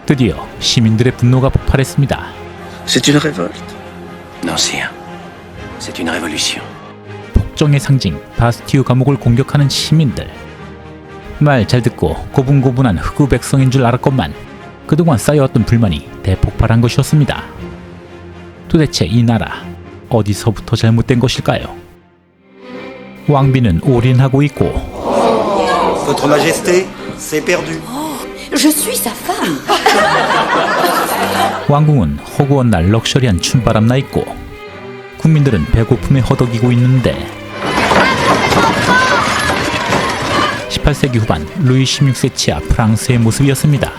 드디어 시민들의 분노가 폭발했습니다. C'est une révolte? Non, sire. C'est une révolution. 폭정의 상징 바스티유 감옥을 공격하는 시민들. 말 잘 듣고 고분고분한 흑우 백성인 줄 알았건만 그동안 쌓여왔던 불만이 대폭발한 것이었습니다. 도대체 이 나라 어디서부터 잘못된 것일까요? 왕비는 올인하고 있고 Votre Majesté, c'est perdu. Je suis sa femme. 왕궁은 허구한 날 럭셔리한 춤바람 나 있고 국민들은 배고픔에 허덕이고 있는데 18세기 후반 루이 16세 치하 프랑스의 모습이었습니다.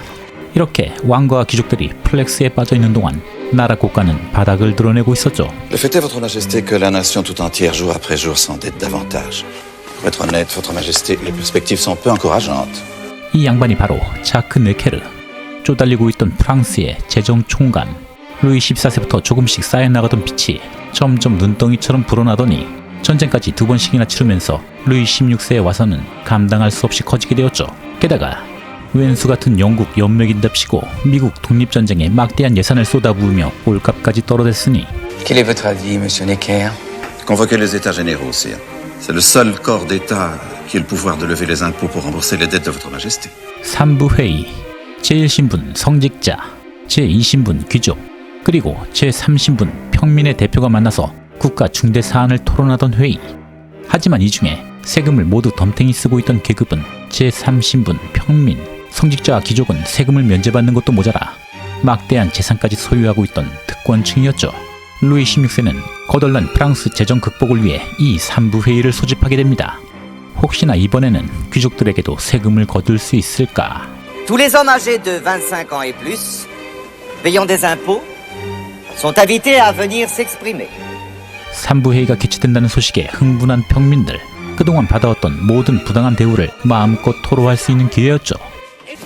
이렇게 왕과 귀족들이 플렉스에 빠져있는 동안 나라 국가는 바닥을 드러내고 있었죠. Le fait est, Votre Majesté, que la nation tout entière, jour après jour, s'endette davantage. Pour être honnête, Votre Majesté, les perspectives sont peu encourageantes. 이 양반이 바로 자크 네케르. 쪼달리고 있던 프랑스의 재정 총감. 루이 14세부터 조금씩 쌓여나가던 빚이 점점 눈덩이처럼 불어나더니 전쟁까지 2번씩이나 치르면서 루이 16세에 와서는 감당할 수 없이 커지게 되었죠. 게다가 왼수 같은 영국 연맥인답시고 미국 독립전쟁에 막대한 예산을 쏟아부으며 꼴값까지 떨어댔으니 Quel est votre avis, monsieur Necker? Convoquez les États généraux, sire. C'est le seul corps d'État qui ait le pouvoir de lever les impôts pour rembourser les dettes de Votre Majesté. 3부 회의. 제1신분 성직자, 제2신분 귀족, 그리고 제3신분 평민의 대표가 만나서 국가 중대 사안을 토론하던 회의. 하지만 이 중에 세금을 모두 덤탱이 쓰고 있던 계급은 제3신분 평민, 성직자와 귀족은 세금을 면제받는 것도 모자라 막대한 재산까지 소유하고 있던 특권층이었죠. 루이 16세는 거덜난 프랑스 재정 극복을 위해 이 3부 회의를 소집하게 됩니다. 혹시나 이번에는 귀족들에게도 세금을 거둘 수 있을까? Tous les hommes âgés de 25 ans et plus, payant des impôts, sont invités à venir s'exprimer. 3부 회의가 개최된다는 소식에 흥분한 평민들. 그동안 받아왔던 모든 부당한 대우를 마음껏 토로할 수 있는 기회였죠.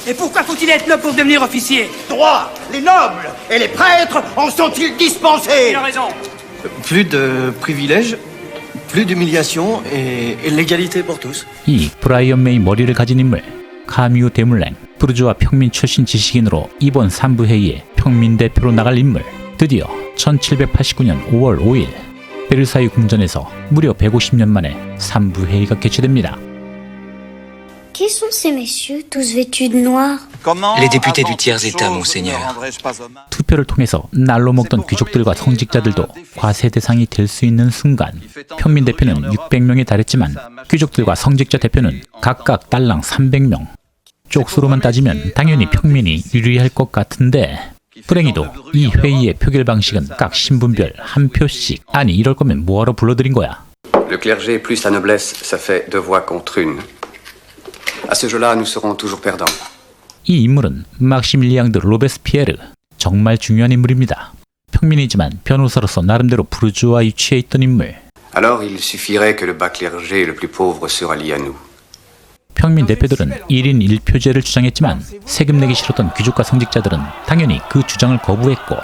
Et pourquoi faut-il être noble pour devenir officier? Droit, les nobles et les prêtres en sont-ils dispensés? Il a raison. Plus de privilèges, plus d'humiliation et l'égalité pour tous. 이 브라이언 메이 머리를 가진 인물 카미우 데물랭, 부르주아 평민 출신 지식인으로 이번 3부 회의에 평민 대표로 나갈 인물. 드디어 1789년 5월 5일 베르사유 궁전에서 무려 150년 만에 3부 회의가 개최됩니다. Qui sont ces messieurs, tous vêtus de noir? Les députés du tiers-état, monseigneur. 투표를 통해서 날로 먹던 귀족들과 성직자들도 과세 대상이 될 수 있는 순간 평민 대표는 600명에 달했지만 귀족들과 성직자 대표는 각각 딸랑 300명. 쪽수로만 따지면 당연히 평민이 유리할 것 같은데 불행히도 이 회의의 표결 방식은 각 신분별 한 표씩. 아니 이럴 거면 뭐하러 불러들인 거야. Le clergé plus la noblesse, ça fait 2 voix contre 1. À ce jeu-là, nous serons toujours perdants. 이 인물은 막시밀리앙 드 로베스피에르. 정말 중요한 인물입니다. 평민이지만 변호사로서 나름대로 부르주아 위치에 있던 인물. Alors, il suffirait que le bas clergé le plus pauvre se rallie à nous. 평민 대표들은 1인 1표제를 주장했지만 세금 내기 싫었던 귀족과 성직자들은 당연히 그 주장을 거부했고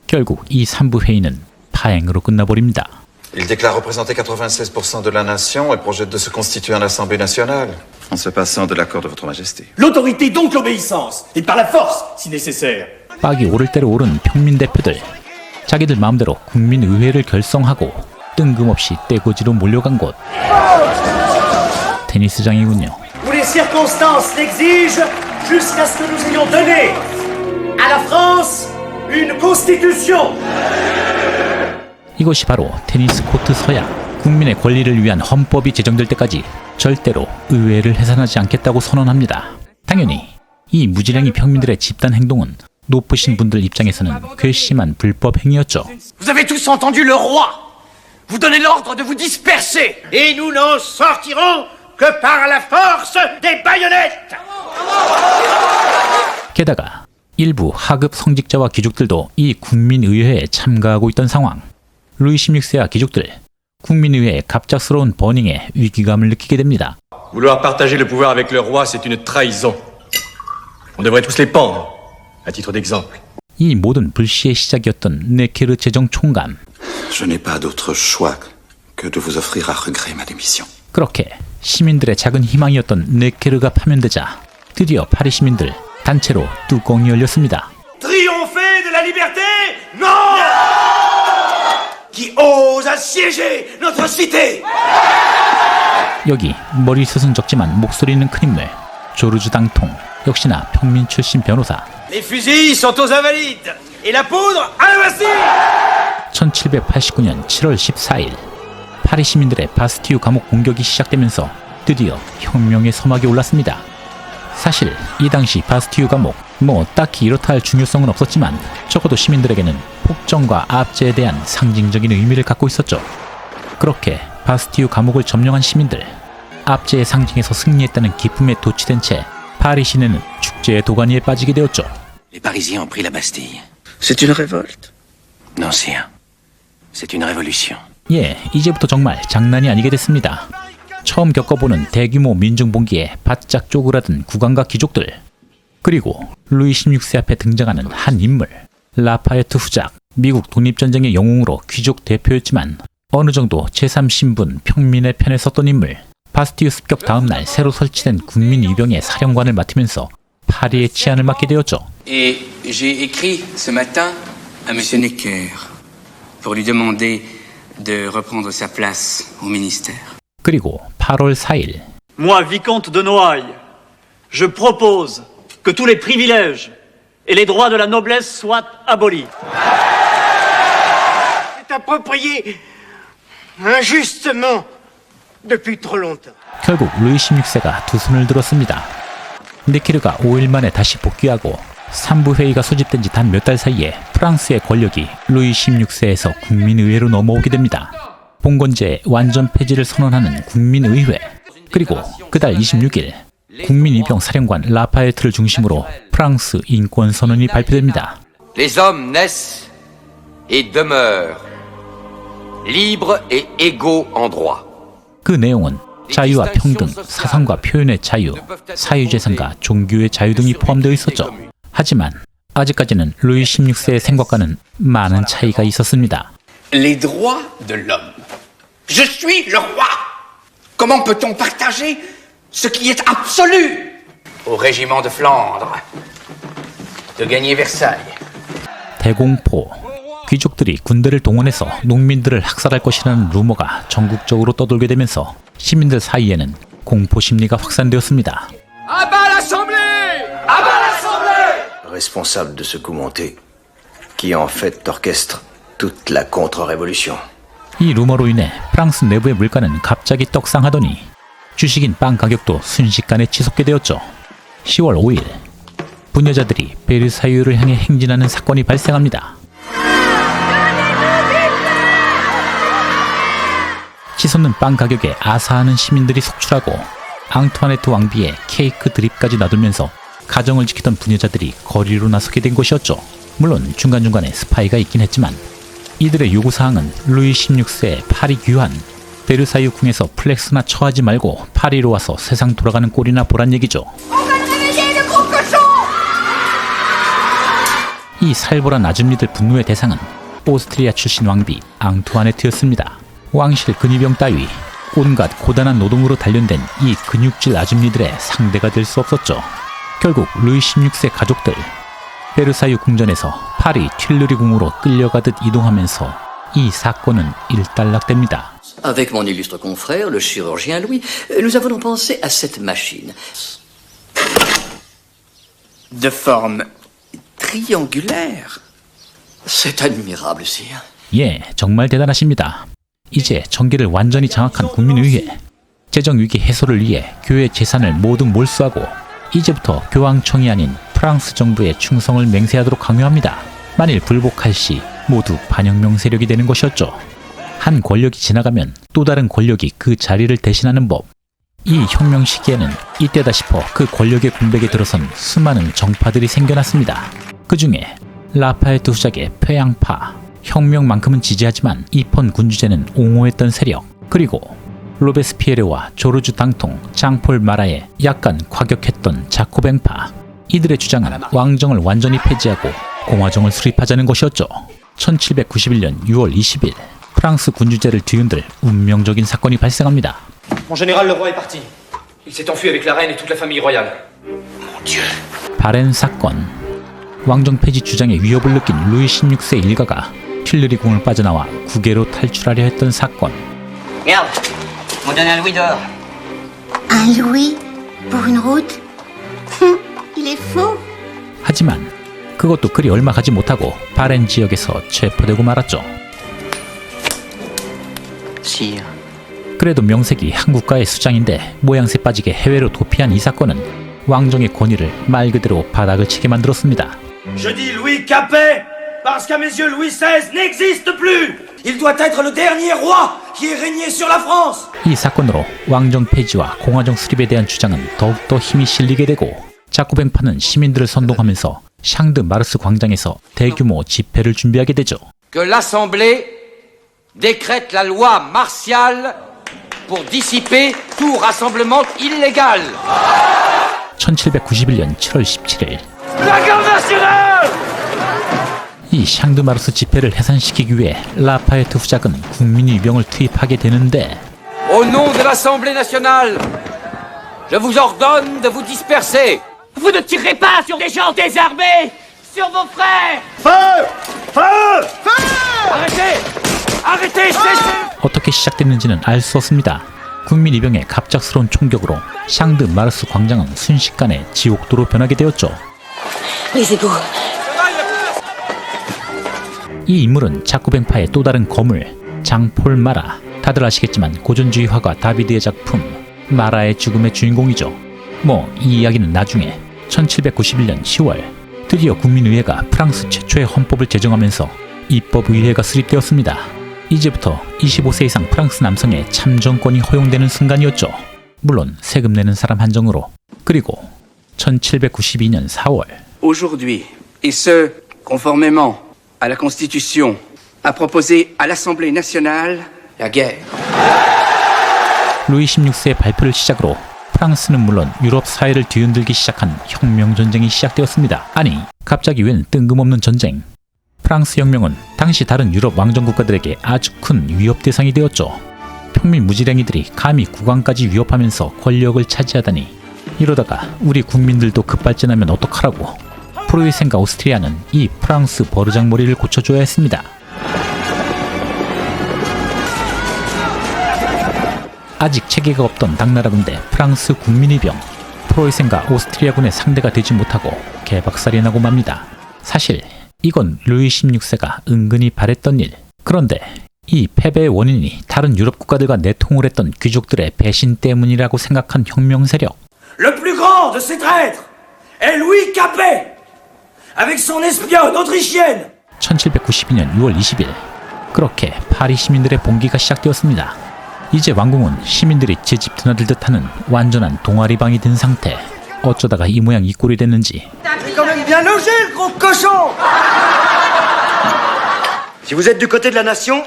결국 이 3부 회의는 파행으로 끝나버립니다. Il déclare représenter 96% de la nation et projette de se constituer en Assemblée nationale, en se passant de l'accord de Votre Majesté. L'autorité donc l'obéissance, et par la force, si nécessaire. 빡이 오를 대로 오른 평민 대표들. 자기들 마음대로 국민의회를 결성하고 뜬금없이 떼고지로 몰려간 곳. 테니스장이군요. Où les circonstances l'exigent, jusqu'à ce que nous ayons donné à la France une constitution. 이것이 바로 테니스 코트 서약. 국민의 권리를 위한 헌법이 제정될 때까지 절대로 의회를 해산하지 않겠다고 선언합니다. 당연히 이 무지랭이 평민들의 집단 행동은 높으신 분들 입장에서는 괘씸한 불법 행위였죠. Vous avez tous entendu le roi. Vous donnez l'ordre de vous disperser. Et nous n'en sortirons que par la force des baïonnettes! 게다가 일부 하급 성직자와 귀족들도 이 국민의회에 참가하고 있던 상황. 루이 16세와 귀족들, 국민의회의 갑작스러운 버닝에 위기감을 느끼게 됩니다. Vouloir partager le pouvoir avec le roi, c'est une trahison. On devrait tous les pendre, à titre d'exemple. 이 모든 불씨의 시작이었던 네케르 재정 총감. Je n'ai pas d'autre choix que de vous offrir à regret ma démission. 그렇게 시민들의 작은 희망이었던 네케르가 파면되자 드디어 파리 시민들 단체로 뚜껑이 열렸습니다. Triompher de la liberté? Non! Qui ose assiéger notre cité? 여기 머리숱은 적지만 목소리는 큰 인물 조르주 당통, 역시나 평민 출신 변호사. Les fusils sont aux invalides et la poudre à l'invasir! 1789년 7월 14일 파리 시민들의 바스티유 감옥 공격이 시작되면서 드디어 혁명의 서막이 올랐습니다. 사실 이 당시 바스티유 감옥 딱히 이렇다 할 중요성은 없었지만 적어도 시민들에게는 폭정과 압제에 대한 상징적인 의미를 갖고 있었죠. 그렇게 바스티유 감옥을 점령한 시민들, 압제의 상징에서 승리했다는 기쁨에 도취된 채 파리 시내는 축제의 도가니에 빠지게 되었죠. Les Parisiens ont pris la Bastille. C'est une révolte. Non, sire. C'est une révolution. 예, 이제부터 정말 장난이 아니게 됐습니다. 처음 겪어보는 대규모 민중봉기에 바짝 쪼그라든 국왕과 귀족들, 그리고 루이 16세 앞에 등장하는 한 인물, 라파에트 후작, 미국 독립전쟁의 영웅으로 귀족 대표였지만 어느 정도 제3신분 평민의 편에 섰던 인물, 바스티유 습격 다음 날 새로 설치된 국민위병의 사령관을 맡으면서 파리의 치안을 맡게 되었죠. Et j'ai écrit ce matin à Monsieur Necker pour lui demander de reprendre sa place au ministère. 그리고 8월 4일 Moi, vicomte de Noailles, je propose que tous les privilèges et les droits de la noblesse soient abolis. C'est approprié injustement depuis trop longtemps. 결국 루이 16세가 두 손을 들었습니다. 네키르가 5일 만에 다시 복귀하고 3부 회의가 소집된 지 단 몇 달 사이에 프랑스의 권력이 루이 16세에서 국민의회로 넘어오게 됩니다. 봉건제의 완전 폐지를 선언하는 국민의회, 그리고 그달 26일 국민위병 사령관 라파에트를 중심으로 프랑스 인권선언이 발표됩니다. Les hommes naissent et demeurent libres et égaux en droit. 그 내용은 자유와 평등, 사상과 표현의 자유, 사유재산과 종교의 자유 등이 포함되어 있었죠. 하지만 아직까지는 루이 16세의 생각과는 많은 차이가 있었습니다. Les droits de l'homme. Je suis le roi. Comment peut-on partager ce qui est absolu? Au régiment de Flandre, de gagner Versailles. 대공포, 귀족들이 군대를 동원해서 농민들을 학살할 것이라는 루머가 전국적으로 떠돌게 되면서 시민들 사이에는 공포 심리가 확산되었습니다. Responsable de ce coup monté, qui en fait orchestre toute la contre-révolution. 이 루머로 인해 프랑스 내부의 물가는 갑자기 떡상하더니 주식인 빵 가격도 순식간에 치솟게 되었죠. 10월 5일 부녀자들이 베르사유를 향해 행진하는 사건이 발생합니다. 치솟는 빵 가격에 아사하는 시민들이 속출하고 앙투아네트 왕비의 케이크 드립까지 놔두면서 가정을 지키던 부녀자들이 거리로 나서게 된 것이었죠. 물론 중간중간에 스파이가 있긴 했지만 이들의 요구사항은 루이 16세의 파리 귀환, 베르사유 궁에서 플렉스나 처하지 말고 파리로 와서 세상 돌아가는 꼴이나 보란 얘기죠. 이 살벌한 아줌리들 분노의 대상은 오스트리아 출신 왕비 앙투아네트였습니다. 왕실 근위병 따위, 온갖 고단한 노동으로 단련된 이 근육질 아줌리들의 상대가 될 수 없었죠. 결국 루이 16세 가족들, 베르사유 궁전에서 파리 튠르리 궁으로 끌려가듯 이동하면서 이 사건은 일단락됩니다. Avec mon illustre confrère, le chirurgien Louis, nous avons pensé à cette machine. De forme triangulaire. C'est admirable, sire. 예, 정말 대단하십니다. 이제 정계를 완전히 장악한 국민의회, 재정위기 해소를 위해 교회 재산을 모두 몰수하고 이제부터 교황청이 아닌 프랑스 정부에 충성을 맹세하도록 강요합니다. 만일 불복할 시 모두 반혁명 세력이 되는 것이었죠. 한 권력이 지나가면 또 다른 권력이 그 자리를 대신하는 법. 이 혁명 시기에는 이때다 싶어 그 권력의 공백에 들어선 수많은 정파들이 생겨났습니다. 그 중에 라파에트 후작의 폐양파, 혁명만큼은 지지하지만 이폰 군주제는 옹호했던 세력, 그리고 로베스피에르와 조르주 당통, 장폴 마라의 약간 과격했던 자코뱅파. 이들의 주장은 왕정을 완전히 폐지하고 공화정을 수립하자는 것이었죠. 1791년 6월 20일 프랑스 군주제를 뒤흔들 운명적인 사건이 발생합니다. Mon général, le roi est parti. Il s'est enfui avec la reine et toute la famille royale. Mon Dieu. 바렌 사건. 왕정 폐지 주장에 위협을 느낀 루이 16세 일가가 튠르리 궁을 빠져나와 국외로 탈출하려 했던 사건. Merde, on donne un louis d'or. Un louis pour une route? Il est faux. 하지만 그것도 그리 얼마 가지 못하고 바렌 지역에서 체포되고 말았죠. Sire. 그래도 명색이 한국가의 수장인데 모양새 빠지게 해외로 도피한 이 사건은 왕정의 권위를 말 그대로 바닥을 치게 만들었습니다. Je dis Louis Capet, parce qu'à mes yeux, Louis XVI n'existe plus. Il doit être le dernier roi qui ait régné sur la France. 이 사건으로 왕정 폐지와 공화정 수립에 대한 주장은 더욱더 힘이 실리게 되고 자쿠뱅파는 시민들을 선동하면서 샹드 마르스 광장에서 대규모 집회를 준비하게 되죠. Que l'Assemblée décrète la loi martiale pour dissiper tout rassemblement illégal. 1791년 7월 17일 이 샹드 마르스 집회를 해산시키기 위해 라파에트 후작은 국민위병을 투입하게 되는데 Au nom de l'Assemblée nationale, je vous ordonne de vous disperser. Vous ne tirez pas sur des gens désarmés, sur vos frères. Feu! Feu! Feu! Arrêtez! Arrêtez! Cessez! 어떻게 시작됐는지는 알 수 없습니다. 국민위병의 갑작스러운 총격으로 샹드 마르스 광장은 순식간에 지옥도로 변하게 되었죠. 이 인물은 자쿠뱅파의 또 다른 거물 장폴 마라. 다들 아시겠지만 고전주의 화가 다비드의 작품 마라의 죽음의 주인공이죠. 뭐 이 이야기는 나중에. 1791년 10월 드디어 국민의회가 프랑스 최초의 헌법을 제정하면서 입법의회가 수립되었습니다. 이제부터 25세 이상 프랑스 남성의 참정권이 허용되는 순간이었죠. 물론 세금 내는 사람 한정으로. 그리고 1792년 4월 Aujourd'hui, et ce, conformément à la Constitution, a proposé à l'Assemblée nationale La guerre. 루이 16세의 발표를 시작으로 프랑스는 물론 유럽 사회를 뒤흔들기 시작한 혁명전쟁이 시작되었습니다. 아니, 갑자기 웬 뜬금없는 전쟁. 프랑스 혁명은 당시 다른 유럽 왕정 국가들에게 아주 큰 위협 대상이 되었죠. 평민 무지랭이들이 감히 국왕까지 위협하면서 권력을 차지하다니. 이러다가 우리 국민들도 급발진하면 어떡하라고. 프로이센과 오스트리아는 이 프랑스 버르장머리를 고쳐줘야 했습니다. 아직 체계가 없던 당나라군대 프랑스 국민의병. 프로이센과 오스트리아군의 상대가 되지 못하고 개박살이 나고 맙니다. 사실 이건 루이 16세가 은근히 바랬던 일. 그런데 이 패배의 원인이 다른 유럽 국가들과 내통을 했던 귀족들의 배신 때문이라고 생각한 혁명 세력. Le plus grand de ces traîtres est Louis Capet, avec son espionne autrichienne. 1792년 6월 20일 그렇게 파리 시민들의 봉기가 시작되었습니다. 이제 왕궁은 시민들이 제 집 드나들듯 하는 완전한 동아리방이 된 상태. 어쩌다가 이 모양 이 꼴이 됐는지. C'est quand même bien logé, le gros cochon. Si vous êtes du côté de la nation,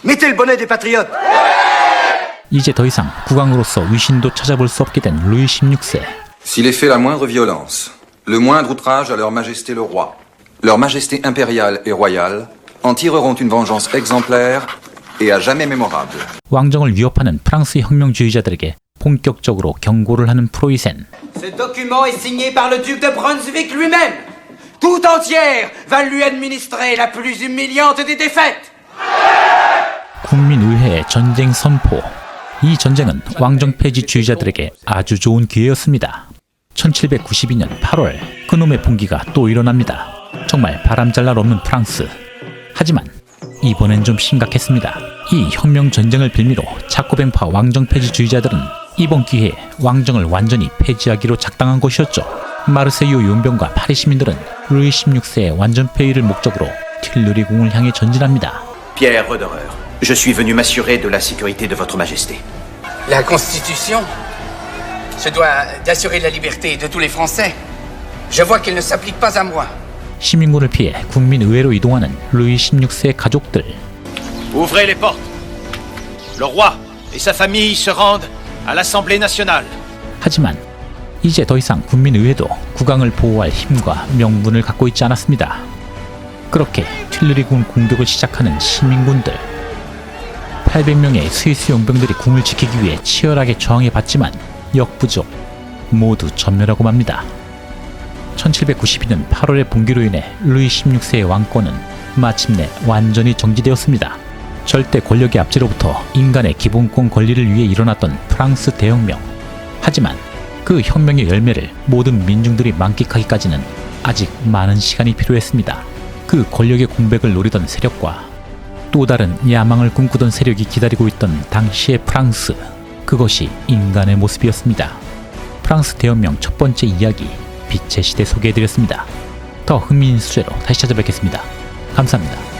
mettez le bonnet des patriotes. 이제 더 이상 국왕으로서 위신도 찾아볼 수 없게 된 루이 16세. S'il est fait la moindre violence, le moindre outrage à leur majesté le roi, leur majesté impériale et royale en tireront une vengeance exemplaire et à jamais mémorable. 왕정을 위협하는 프랑스 혁명주의자들에게 본격적으로 경고를 하는 프로이센. Ce document est signé par le duc de Brunswick lui-même. Tout entière va lui administrer la plus humiliante des défaites. 국민의회의 전쟁 선포. 이 전쟁은 왕정 폐지주의자들에게 아주 좋은 기회였습니다. 1792년 8월 그놈의 봉기가 또 일어납니다. 정말 바람잘 날 없는 프랑스. 하지만 이번엔 좀 심각했습니다. 이 혁명 전쟁을 빌미로 자코뱅파 왕정 폐지주의자들은 이번 기회에 왕정을 완전히 폐지하기로 작당한 것이었죠. 마르세유 용병과 파리 시민들은 루이 16세의 완전 폐위를 목적으로 튠르리 궁을 향해 전진합니다. Pierre Roederer, je suis venu m'assurer de la sécurité de votre majesté. La Constitution se doit d'assurer la liberté de tous les Français. Je vois qu'elle ne s'applique pas à moi. 시민군을 피해 국민의회로 이동하는 루이 16세의 가족들. Ouvrez les portes. Le roi et sa famille se rendent à l'Assemblée nationale. 하지만 이제 더 이상 국민의회도 국왕을 보호할 힘과 명분을 갖고 있지 않았습니다. 그렇게 튠르리궁 공격을 시작하는 시민군들. 800명의 스위스 용병들이 궁을 지키기 위해 치열하게 저항해봤지만 역부족. 모두 전멸하고 맙니다. 1792년 8월의 봉기로 인해 루이 16세의 왕권은 마침내 완전히 정지되었습니다. 절대 권력의 압제로부터 인간의 기본권 권리를 위해 일어났던 프랑스 대혁명. 하지만 그 혁명의 열매를 모든 민중들이 만끽하기까지는 아직 많은 시간이 필요했습니다. 그 권력의 공백을 노리던 세력과 또 다른 야망을 꿈꾸던 세력이 기다리고 있던 당시의 프랑스. 그것이 인간의 모습이었습니다. 프랑스 대혁명 첫 번째 이야기, 빛의 시대 소개해드렸습니다. 더 흥미있는 수제로 다시 찾아뵙겠습니다. 감사합니다.